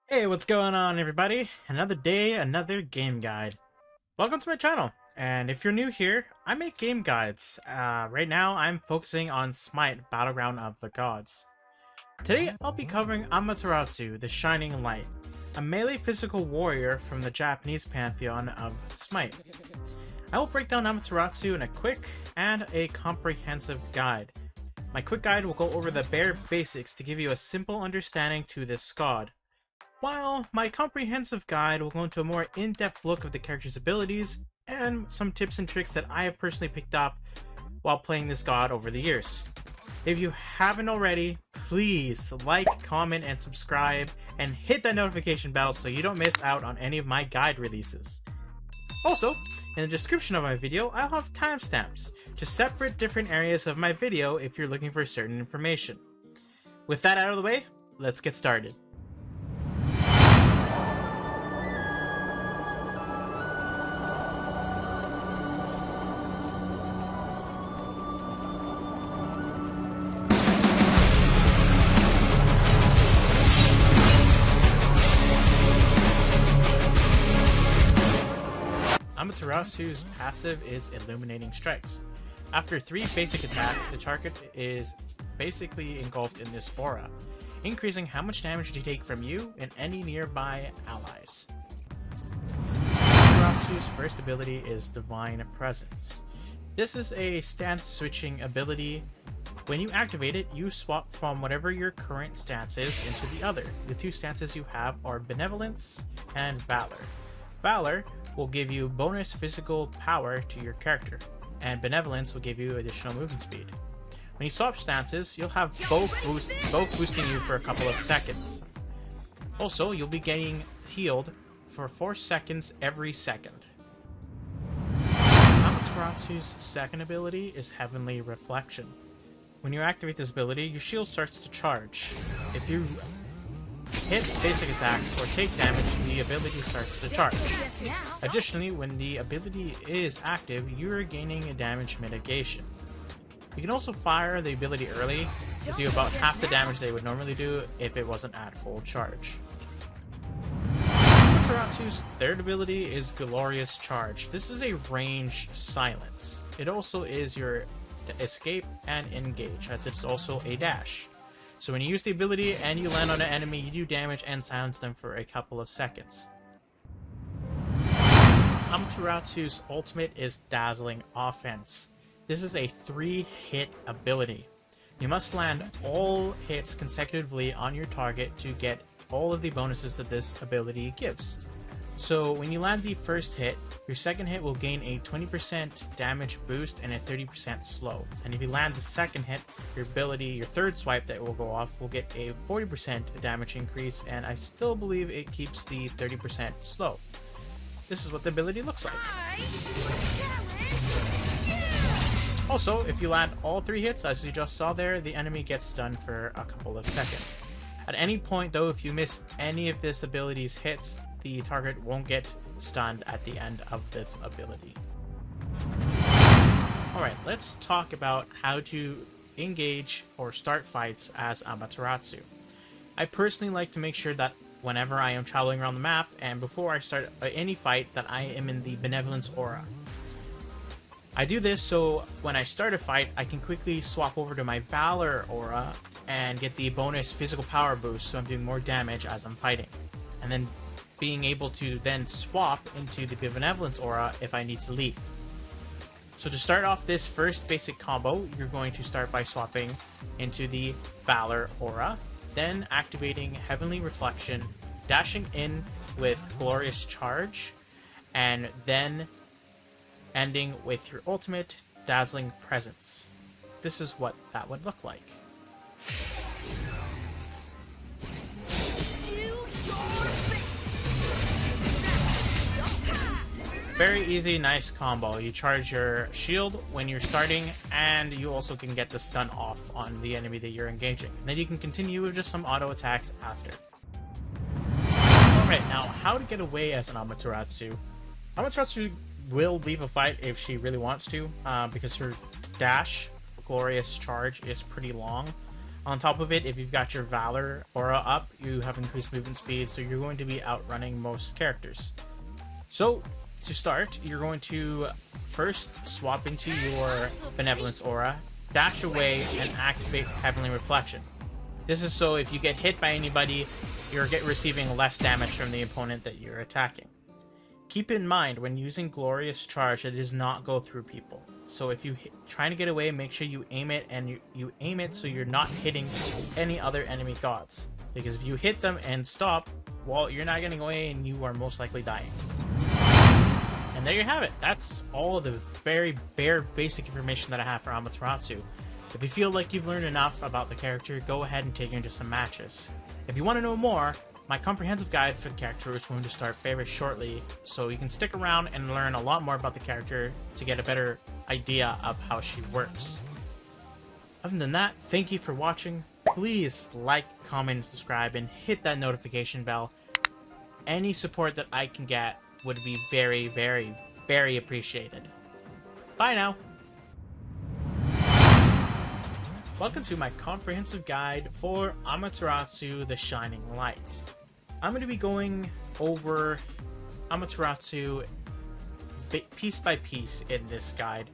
Hey, what's going on, everybody? Another day, another game guide. Welcome to my channel, and if you're new here, I make game guides. Right now, I'm focusing on Smite, Battleground of the Gods. Today, I'll be covering Amaterasu The Shining Light, a melee physical warrior from the Japanese pantheon of Smite. I will break down Amaterasu in a quick and a comprehensive guide. My quick guide will go over the bare basics to give you a simple understanding to this god, while my comprehensive guide will go into a more in-depth look of the character's abilities and some tips and tricks that I have personally picked up while playing this god over the years. If you haven't already, please like, comment, and subscribe, and hit that notification bell so you don't miss out on any of my guide releases. Also, in the description of my video, I'll have timestamps to separate different areas of my video if you're looking for certain information. With that out of the way, let's get started. Amaterasu's passive is Illuminating Strikes. After 3 basic attacks, the target is basically engulfed in this aura, increasing how much damage you take from you and any nearby allies. Amaterasu's first ability is Divine Presence. This is a stance switching ability. When you activate it, you swap from whatever your current stance is into the other. The 2 stances you have are Benevolence and Valor. Valor will give you bonus physical power to your character, and Benevolence will give you additional movement speed. When you swap stances, you'll have both boosting you for a couple of seconds. Also, you'll be getting healed for 4 seconds every second. Amaterasu's second ability is Heavenly Reflection. When you activate this ability, your shield starts to charge. If you hit basic attacks or take damage, the ability starts to charge. Additionally, when the ability is active, you are gaining a damage mitigation. You can also fire the ability early to do about half the damage they would normally do if it wasn't at full charge. Amaterasu's third ability is Glorious Charge. This is a range silence. It also is your escape and engage, as it's also a dash. So when you use the ability and you land on an enemy, you do damage and silence them for a couple of seconds. Amaterasu's ultimate is Dazzling Offense. This is a 3-hit ability. You must land all hits consecutively on your target to get all of the bonuses that this ability gives. So when you land the first hit, your second hit will gain a 20% damage boost and a 30% slow. And if you land the second hit, your third swipe that will go off will get a 40% damage increase, and I still believe it keeps the 30% slow. This is what the ability looks like. Also, if you land all 3 hits, as you just saw there, the enemy gets stunned for a couple of seconds. At any point though, if you miss any of this ability's hits, the target won't get stunned at the end of this ability. Alright, let's talk about how to engage or start fights as Amaterasu. I personally like to make sure that whenever I am traveling around the map and before I start any fight that I am in the Benevolence aura. I do this so when I start a fight, I can quickly swap over to my Valor aura and get the bonus physical power boost so I'm doing more damage as I'm fighting. And then being able to then swap into the Benevolence aura if I need to leave. So to start off this first basic combo, you're going to start by swapping into the Valor aura, then activating Heavenly Reflection, dashing in with Glorious Charge, and then ending with your ultimate Dazzling Presence. This is what that would look like. Very easy, nice combo. You charge your shield when you're starting, and you also can get the stun off on the enemy that you're engaging. And then you can continue with just some auto attacks after. Alright, now how to get away as an Amaterasu. Amaterasu will leave a fight if she really wants to, because her dash, Glorious Charge, is pretty long. On top of it, if you've got your Valor aura up, you have increased movement speed, so you're going to be outrunning most characters. So, to start, you're going to first swap into your Benevolence aura, dash away, and activate Heavenly Reflection. This is so if you get hit by anybody, you're receiving less damage from the opponent that you're attacking. Keep in mind, when using Glorious Charge, it does not go through people. So if you trying to get away, make sure you aim it, and you aim it so you're not hitting any other enemy gods. Because if you hit them and stop, well, you're not getting away and you are most likely dying. And there you have it. That's all of the very bare basic information that I have for Amaterasu. If you feel like you've learned enough about the character, go ahead and take her into some matches. If you want to know more, my comprehensive guide for the character is going to start very shortly, so you can stick around and learn a lot more about the character to get a better idea of how she works. Other than that, thank you for watching. Please like, comment, and subscribe, and hit that notification bell. Any support that I can get would be very, very, very appreciated. Bye now! Welcome to my comprehensive guide for Amaterasu The Shining Light. I'm going to be going over Amaterasu piece by piece in this guide.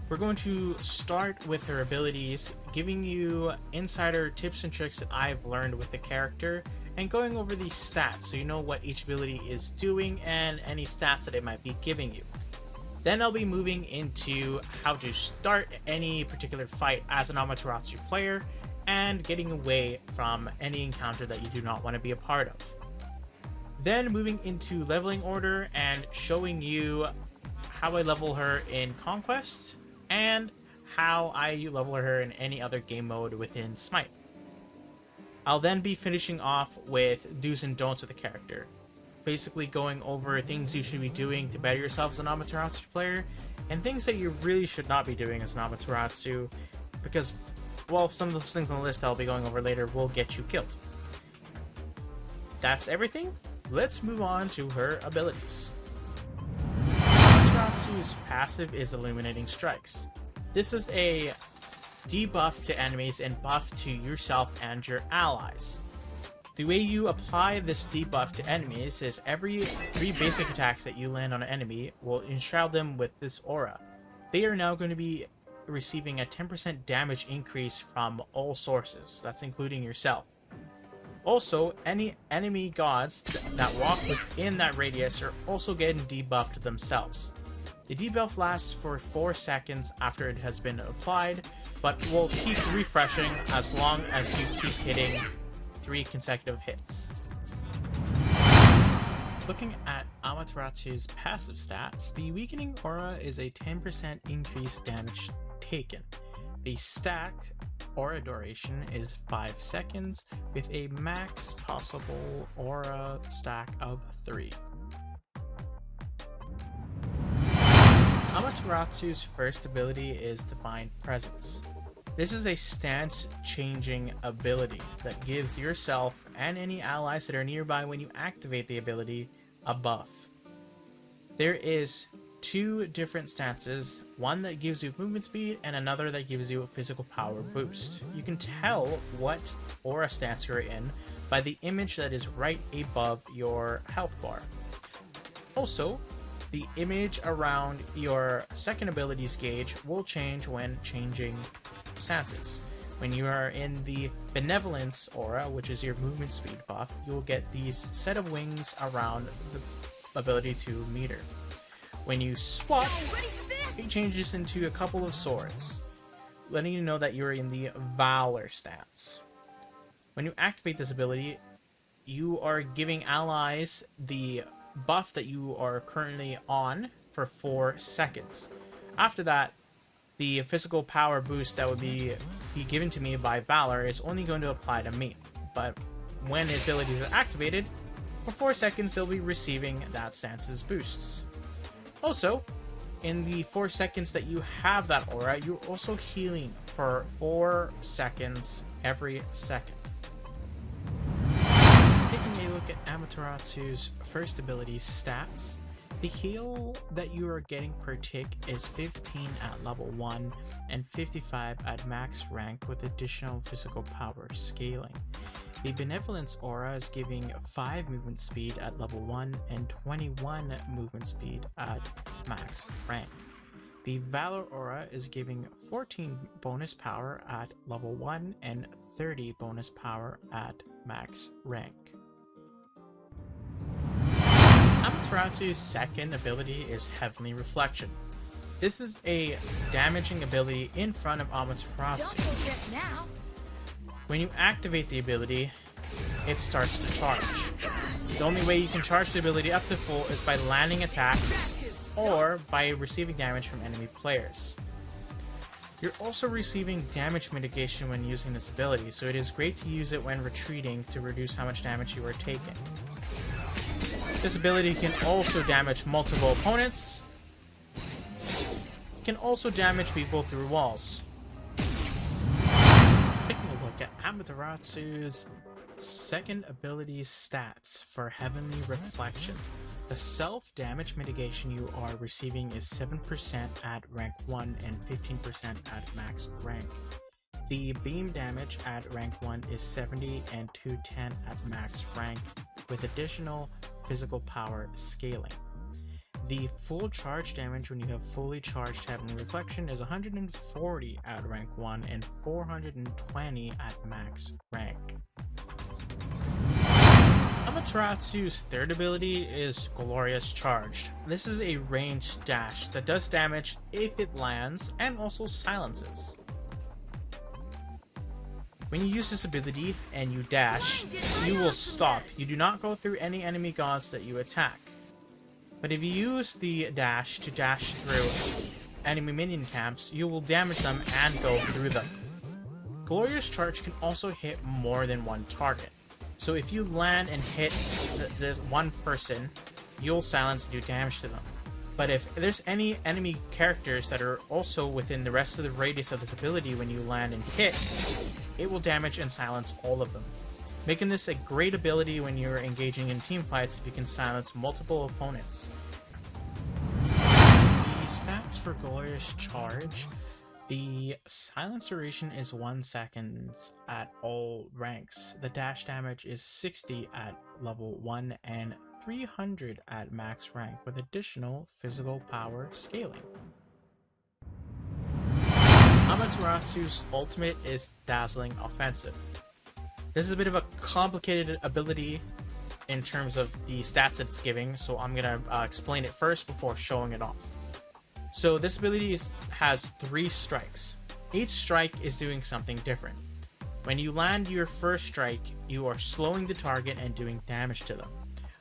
We're going to start with her abilities, giving you insider tips and tricks that I've learned with the character, and going over these stats so you know what each ability is doing and any stats that it might be giving you. Then I'll be moving into how to start any particular fight as an Amaterasu player and getting away from any encounter that you do not want to be a part of. Then moving into leveling order and showing you how I level her in Conquest and how I level her in any other game mode within Smite. I'll then be finishing off with do's and don'ts of the character. Basically going over things you should be doing to better yourself as an Amaterasu player, and things that you really should not be doing as an Amaterasu, because, well, some of those things on the list I'll be going over later will get you killed. That's everything. Let's move on to her abilities. Amaterasu's passive is Illuminating Strikes. This is a debuff to enemies and buff to yourself and your allies. The way you apply this debuff to enemies is every 3 basic attacks that you land on an enemy will enshroud them with this aura. They are now going to be receiving a 10% damage increase from all sources, that's including yourself. Also, any enemy gods that walk within that radius are also getting debuffed themselves. The debuff lasts for 4 seconds after it has been applied, but will keep refreshing as long as you keep hitting 3 consecutive hits. Looking at Amaterasu's passive stats, the Weakening Aura is a 10% increased damage taken. The stack aura duration is 5 seconds with a max possible aura stack of 3. Amaterasu's first ability is Divine Presence. This is a stance-changing ability that gives yourself and any allies that are nearby when you activate the ability a buff. There is 2 different stances, one that gives you movement speed and another that gives you a physical power boost. You can tell what aura stance you're in by the image that is right above your health bar. Also, the image around your second ability's gauge will change when changing stances. When you are in the Benevolence aura, which is your movement speed buff, you'll get these set of wings around the ability to meter. When you swap, it changes into a couple of swords, letting you know that you're in the Valor stance. When you activate this ability, you are giving allies the buff that you are currently on for 4 seconds. After that, the physical power boost that would be given to me by Valor is only going to apply to me. But when the abilities are activated, for 4 seconds they'll be receiving that stance's boosts. Also, in the 4 seconds that you have that aura, you're also healing for 4 seconds every second. Taking a look at Amaterasu's first ability stats, The heal that you are getting per tick is 15 at level 1 and 55 at max rank with additional physical power scaling. The Benevolence Aura is giving 5 movement speed at level 1 and 21 movement speed at max rank. The Valor Aura is giving 14 bonus power at level 1 and 30 bonus power at max rank. Amaterasu's second ability is Heavenly Reflection. This is a damaging ability in front of Amaterasu. Don't forget now. When you activate the ability, it starts to charge. The only way you can charge the ability up to full is by landing attacks or by receiving damage from enemy players. You're also receiving damage mitigation when using this ability, so it is great to use it when retreating to reduce how much damage you are taking. This ability can also damage multiple opponents. It can also damage people through walls. Taking a look at Amaterasu's second ability stats for Heavenly Reflection. The self-damage mitigation you are receiving is 7% at rank 1 and 15% at max rank. The beam damage at rank 1 is 70 and 210 at max rank, with additional physical power scaling. The full charge damage when you have fully charged Heavenly Reflection is 140 at rank 1 and 420 at max rank. Amaterasu's third ability is Glorious Charge. This is a ranged dash that does damage if it lands and also silences. When you use this ability and you dash, you will stop. You do not go through any enemy gods that you attack. But if you use the dash to dash through enemy minion camps, you will damage them and go through them. Glorious Charge can also hit more than one target. So if you land and hit the one person, you'll silence and do damage to them. But if there's any enemy characters that are also within the rest of the radius of this ability when you land and hit, it will damage and silence all of them, making this a great ability when you're engaging in team fights if you can silence multiple opponents. The stats for Glorious Charge. The silence duration is 1 second at all ranks. The dash damage is 60 at level 1 and 300 at max rank with additional physical power scaling. Amaterasu's ultimate is Dazzling Offensive. This is a bit of a complicated ability in terms of the stats it's giving, so I'm going to explain it first before showing it off. So this ability has 3 strikes. Each strike is doing something different. When you land your first strike, you are slowing the target and doing damage to them.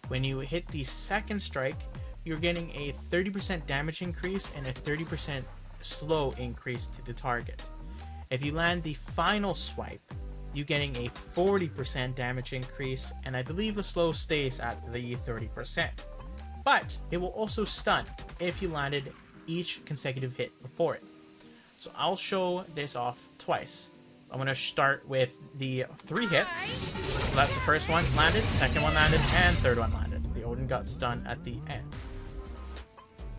When you hit the second strike, you're getting a 30% damage increase and a 30% slow increase to the target. If you land the final swipe, you're getting a 40% damage increase, and I believe the slow stays at the 30%. But it will also stun if you landed each consecutive hit before it. So I'll show this off twice. I'm going to start with the 3 hits. So that's the first one landed, second one landed, and third one landed. The Odin got stunned at the end.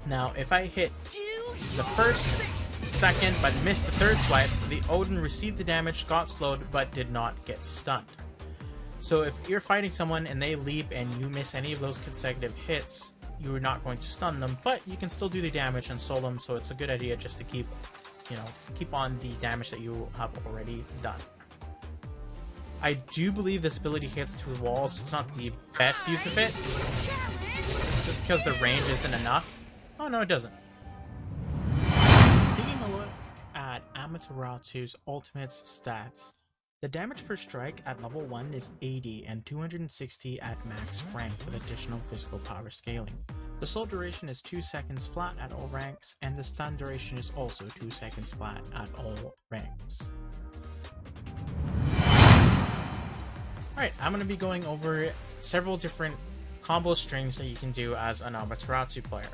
Now, if I hit the first, second, but missed the third swipe, the Odin received the damage, got slowed, but did not get stunned. So if you're fighting someone and they leap and you miss any of those consecutive hits, you're not going to stun them, but you can still do the damage and soul them, so it's a good idea just to keep on the damage that you have already done. I do believe this ability hits through walls. It's not the best use of it, just because the range isn't enough. Oh no, it doesn't. Taking a look at Amaterasu's ultimate's stats, the damage per strike at level 1 is 80 and 260 at max rank with additional physical power scaling. The slow duration is 2 seconds flat at all ranks, and the stun duration is also 2 seconds flat at all ranks. Alright, I'm going to be going over several different combo strings that you can do as an Amaterasu player.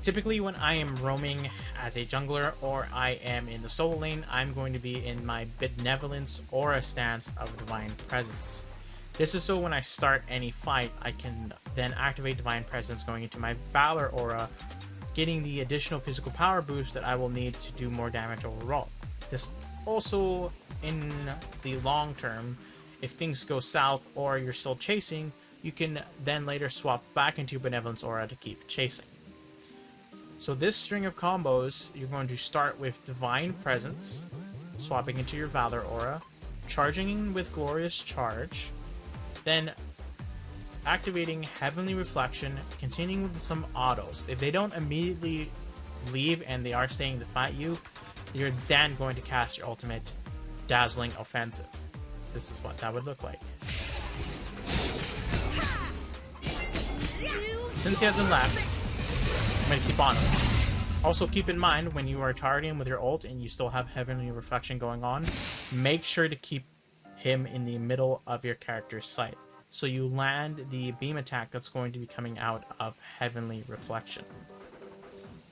Typically when I am roaming as a jungler or I am in the solo lane, I'm going to be in my Benevolence Aura stance of Divine Presence. This is so when I start any fight, I can then activate Divine Presence going into my Valor aura, getting the additional physical power boost that I will need to do more damage overall. This also, in the long term, if things go south or you're still chasing, you can then later swap back into Benevolence Aura to keep chasing. So this string of combos, you're going to start with Divine Presence, swapping into your Valor Aura, charging with Glorious Charge, then activating Heavenly Reflection, continuing with some autos. If they don't immediately leave and they are staying to fight you, you're then going to cast your ultimate Dazzling Offensive. This is what that would look like. Since he hasn't left, I'm going to keep on him. Also keep in mind, when you are targeting with your ult and you still have Heavenly Reflection going on, make sure to keep him in the middle of your character's sight, so you land the beam attack that's going to be coming out of Heavenly Reflection.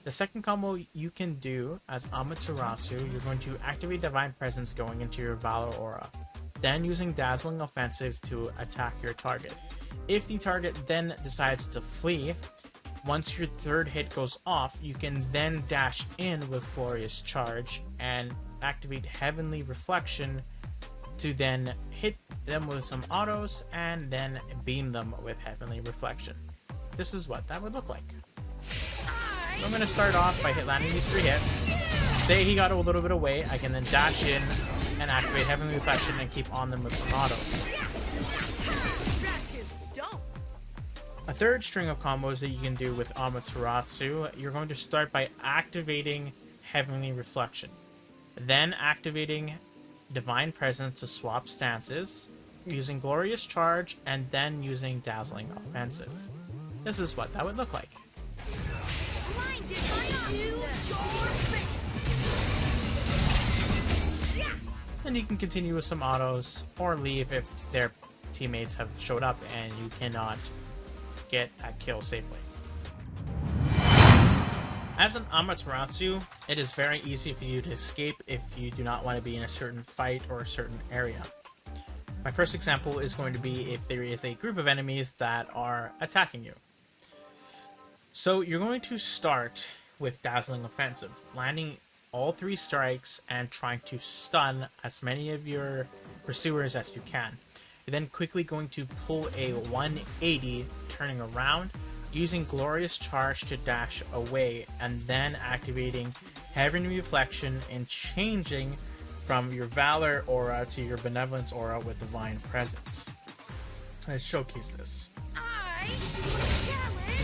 The second combo you can do as Amaterasu, you're going to activate Divine Presence going into your Valor Aura, then using Dazzling Offensive to attack your target. If the target then decides to flee, once your third hit goes off, you can then dash in with Glorious Charge and activate Heavenly Reflection to then hit them with some autos and then beam them with Heavenly Reflection. This is what that would look like. So I'm going to start off by landing these 3 hits. Say he got a little bit away, I can then dash in and activate Heavenly Reflection and keep on them with some autos. A third string of combos that you can do with Amaterasu, you're going to start by activating Heavenly Reflection, then activating Divine Presence to swap stances, using Glorious Charge, and then using Dazzling Offensive. This is what that would look like. And you can continue with some autos, or leave if their teammates have showed up and you cannot get that kill safely. As an Amaterasu, it is very easy for you to escape if you do not want to be in a certain fight or a certain area. My first example is going to be if there is a group of enemies that are attacking you. So you're going to start with Dazzling Offensive, landing all 3 strikes and trying to stun as many of your pursuers as you can. You're then quickly going to pull a 180, turning around, using Glorious Charge to dash away, and then activating Heavenly Reflection and changing from your Valor Aura to your Benevolence Aura with Divine Presence. Let's showcase this. I challenge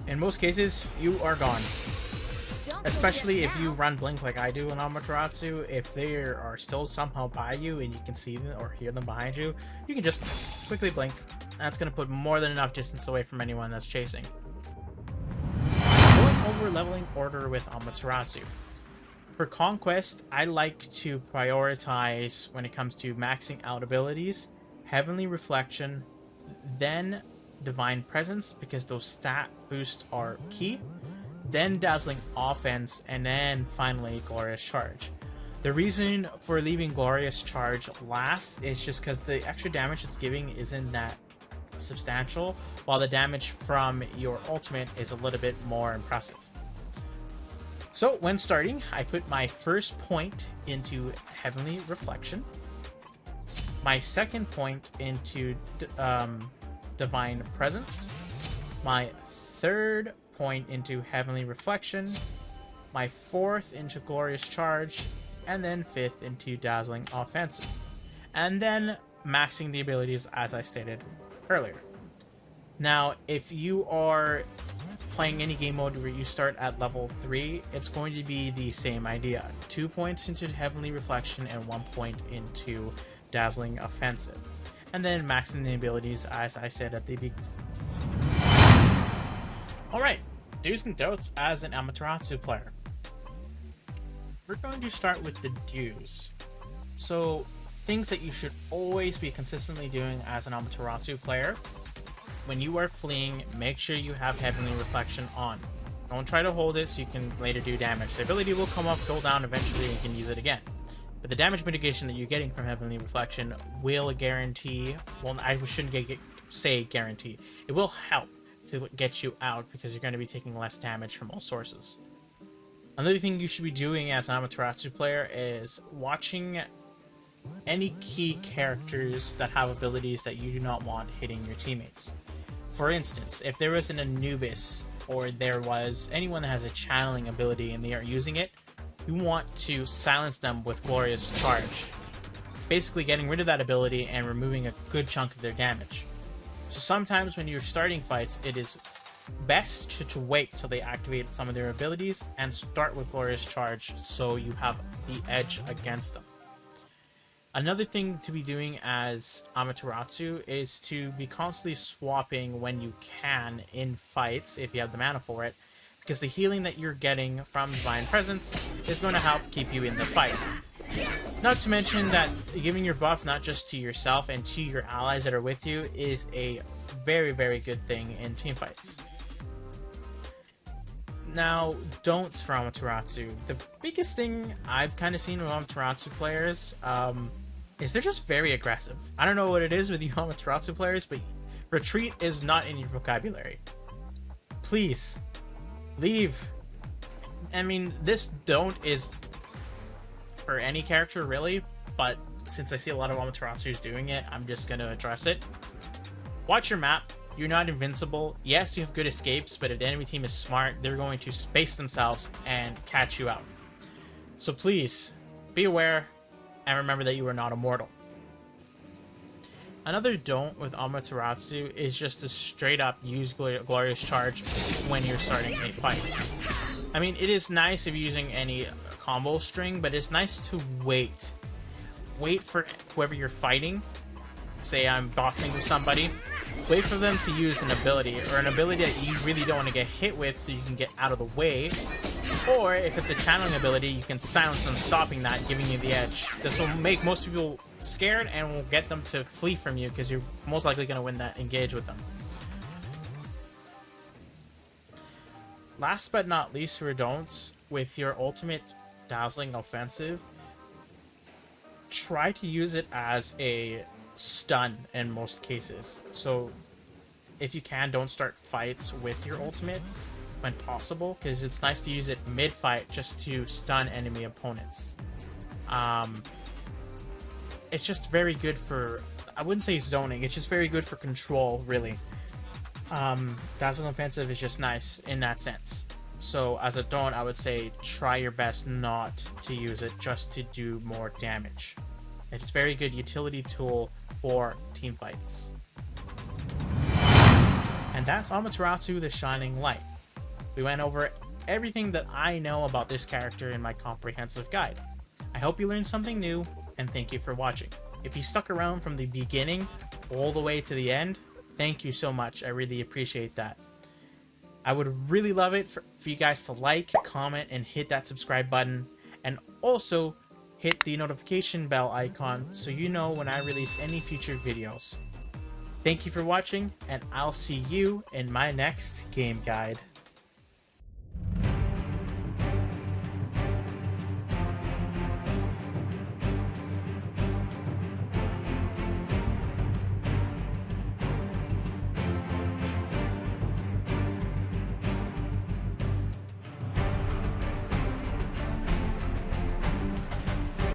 you! In most cases, you are gone. Especially if you run Blink like I do in Amaterasu, if they are still somehow by you and you can see them or hear them behind you, you can just quickly blink. That's going to put more than enough distance away from anyone that's chasing. Going over leveling order with Amaterasu. For Conquest, I like to prioritize when it comes to maxing out abilities, Heavenly Reflection, then Divine Presence, because those stat boosts are key, then Dazzling Offense, and then finally Glorious Charge. The reason for leaving Glorious Charge last is just because the extra damage it's giving isn't that substantial, while the damage from your ultimate is a little bit more impressive. So when starting, I put my first point into Heavenly Reflection, my second point into Divine Presence, my third point into Heavenly Reflection, my fourth into Glorious Charge, and then fifth into Dazzling Offensive. And then maxing the abilities as I stated earlier. Now, if you are playing any game mode where you start at level 3, it's going to be the same idea. 2 points into Heavenly Reflection and 1 point into Dazzling Offensive. And then maxing the abilities as I said at the beginning. Alright, do's and don'ts as an Amaterasu player. We're going to start with the do's. So, things that you should always be consistently doing as an Amaterasu player. When you are fleeing, make sure you have Heavenly Reflection on. Don't try to hold it so you can later do damage. The ability will come up, go down eventually, and you can use it again. but the damage mitigation that you're getting from Heavenly Reflection will guarantee, well, I shouldn't say guarantee, it will help to get you out because you're going to be taking less damage from all sources. Another thing you should be doing as an Amaterasu player is watching any key characters that have abilities that you do not want hitting your teammates. For instance, if there was an Anubis or there was anyone that has a channeling ability and they are using it, you want to silence them with Glorious Charge, basically getting rid of that ability and removing a good chunk of their damage. So sometimes when you're starting fights, it is best to wait till they activate some of their abilities and start with Glorious Charge so you have the edge against them. Another thing to be doing as Amaterasu is to be constantly swapping when you can in fights, if you have the mana for it, because the healing that you're getting from Divine Presence is going to help keep you in the fight. Not to mention that giving your buff not just to yourself and to your allies that are with you is a very, very good thing in teamfights. Now, don'ts for Amaterasu. The biggest thing I've kind of seen with Amaterasu players is they're just very aggressive. I don't know what it is with you Amaterasu players, but retreat is not in your vocabulary. Please, leave. I mean, this don't is for any character, really, but since I see a lot of Amaterasus doing it, I'm just going to address it. Watch your map. You're not invincible. Yes, you have good escapes, but if the enemy team is smart, they're going to space themselves and catch you out. So please, be aware and remember that you are not immortal. Another don't with Amaterasu is just to straight up use Glorious Charge when you're starting a fight. I mean, it is nice if you're using any combo string, but it's nice to wait. Wait for whoever you're fighting. Say I'm boxing with somebody. Wait for them to use an ability, or an ability that you really don't want to get hit with so you can get out of the way. Or if it's a channeling ability, you can silence them, stopping that, giving you the edge. This will make most people scared and will get them to flee from you because you're most likely going to win that engage with them. Last but not least for don'ts, with your ultimate dazzling offensive, try to use it as a stun in most cases. So if you can, don't start fights with your ultimate when possible, because it's nice to use it mid-fight just to stun enemy opponents. It's just very good for, I wouldn't say zoning, it's just very good for control, really. Dazzling offensive is just nice in that sense. So as a don't, I would say try your best not to use it just to do more damage. It's a very good utility tool for team fights. And that's Amaterasu The Shining Light. We went over everything that I know about this character in my comprehensive guide. I hope you learned something new, and thank you for watching. If you stuck around from the beginning all the way to the end, thank you so much. I really appreciate that. I would really love it for you guys to like, comment, and hit that subscribe button, and also hit the notification bell icon so you know when I release any future videos. Thank you for watching, and I'll see you in my next game guide.